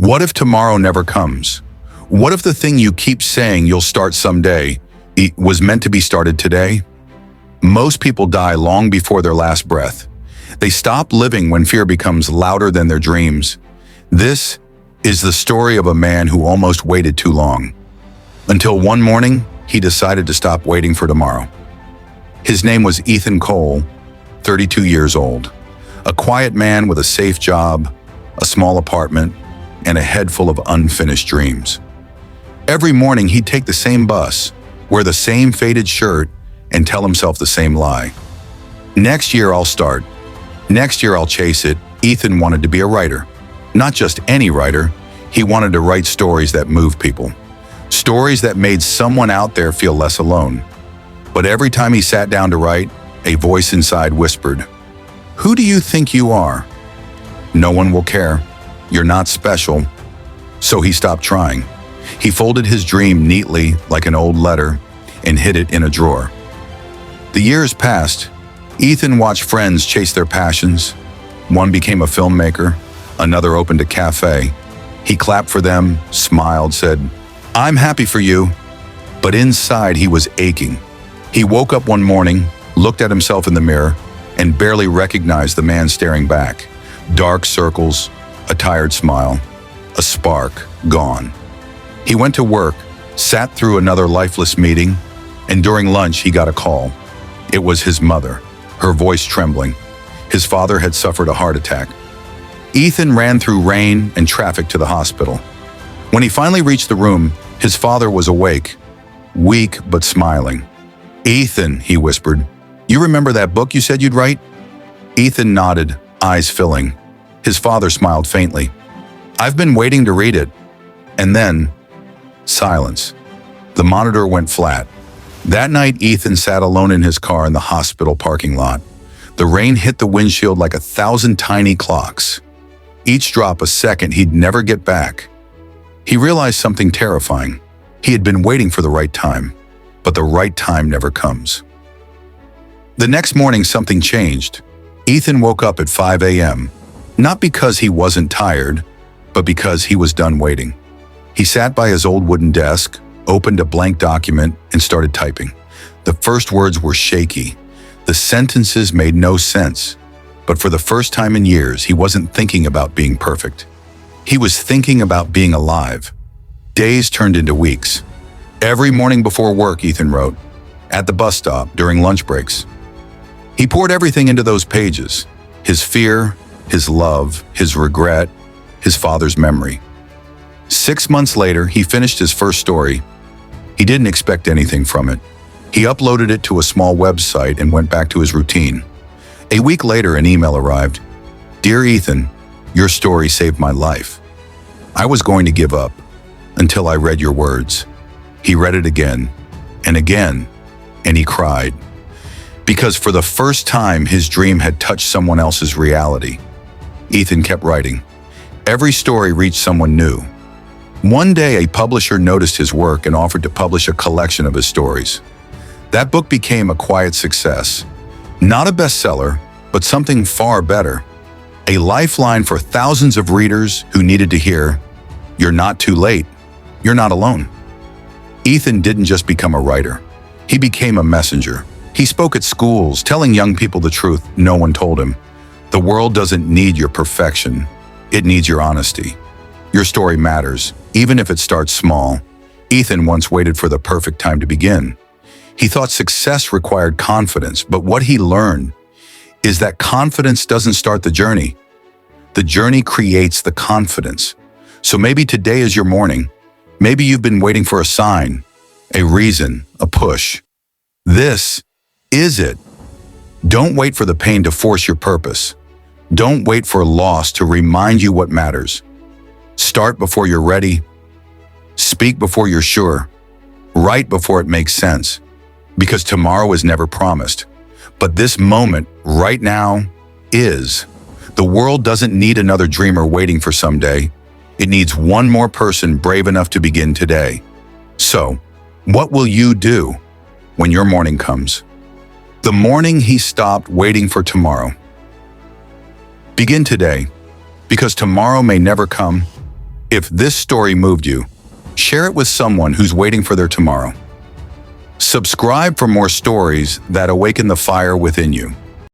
What if tomorrow never comes? What if the thing you keep saying you'll start someday was meant to be started today? Most people die long before their last breath. They stop living when fear becomes louder than their dreams. This is the story of a man who almost waited too long. Until one morning, he decided to stop waiting for tomorrow. His name was Ethan Cole, 32 years old. A quiet man with a safe job, a small apartment, and a head full of unfinished dreams. Every morning he'd take the same bus, wear the same faded shirt, and tell himself the same lie. Next year I'll start. Next year I'll chase it. Ethan wanted to be a writer. Not just any writer, he wanted to write stories that moved people. Stories that made someone out there feel less alone. But every time he sat down to write, a voice inside whispered, "Who do you think you are? No one will care. You're not special." So he stopped trying. He folded his dream neatly like an old letter and hid it in a drawer. The years passed. Ethan watched friends chase their passions. One became a filmmaker, another opened a cafe. He clapped for them, smiled, said, "I'm happy for you." But inside he was aching. He woke up one morning, looked at himself in the mirror, and barely recognized the man staring back. Dark circles, a tired smile, a spark gone. He went to work, sat through another lifeless meeting, and during lunch he got a call. It was his mother, her voice trembling. His father had suffered a heart attack. Ethan ran through rain and traffic to the hospital. When he finally reached the room, his father was awake, weak but smiling. "Ethan," he whispered, "you remember that book you said you'd write?" Ethan nodded, eyes filling. His father smiled faintly. "I've been waiting to read it." And then, silence. The monitor went flat. That night, Ethan sat alone in his car in the hospital parking lot. The rain hit the windshield like 1,000 tiny clocks. Each drop a second he'd never get back. He realized something terrifying. He had been waiting for the right time, but the right time never comes. The next morning, something changed. Ethan woke up at 5 a.m., not because he wasn't tired, but because he was done waiting. He sat by his old wooden desk, opened a blank document, and started typing. The first words were shaky. The sentences made no sense. But for the first time in years, he wasn't thinking about being perfect. He was thinking about being alive. Days turned into weeks. Every morning before work, Ethan wrote. At the bus stop, during lunch breaks. He poured everything into those pages. His fear, his love, his regret, his father's memory. 6 months later, he finished his first story. He didn't expect anything from it. He uploaded it to a small website and went back to his routine. A week later, an email arrived. "Dear Ethan, your story saved my life. I was going to give up until I read your words." He read it again, and he cried. Because for the first time, his dream had touched someone else's reality. Ethan kept writing. Every story reached someone new. One day, a publisher noticed his work and offered to publish a collection of his stories. That book became a quiet success. Not a bestseller, but something far better. A lifeline for thousands of readers who needed to hear, "You're not too late. You're not alone." Ethan didn't just become a writer. He became a messenger. He spoke at schools, telling young people the truth no one told him. The world doesn't need your perfection. It needs your honesty. Your story matters, even if it starts small. Ethan once waited for the perfect time to begin. He thought success required confidence, but what he learned is that confidence doesn't start the journey. The journey creates the confidence. So maybe today is your morning. Maybe you've been waiting for a sign, a reason, a push. This is it. Don't wait for the pain to force your purpose. Don't wait for loss to remind you what matters. Start before you're ready. Speak before you're sure. Write before it makes sense. Because tomorrow is never promised. But this moment, right now, is. The world doesn't need another dreamer waiting for someday. It needs one more person brave enough to begin today. So, what will you do when your morning comes? The morning he stopped waiting for tomorrow. Begin today, because tomorrow may never come, If this story moved you, share it with someone who's waiting for their tomorrow. Subscribe for more stories that awaken the fire within you.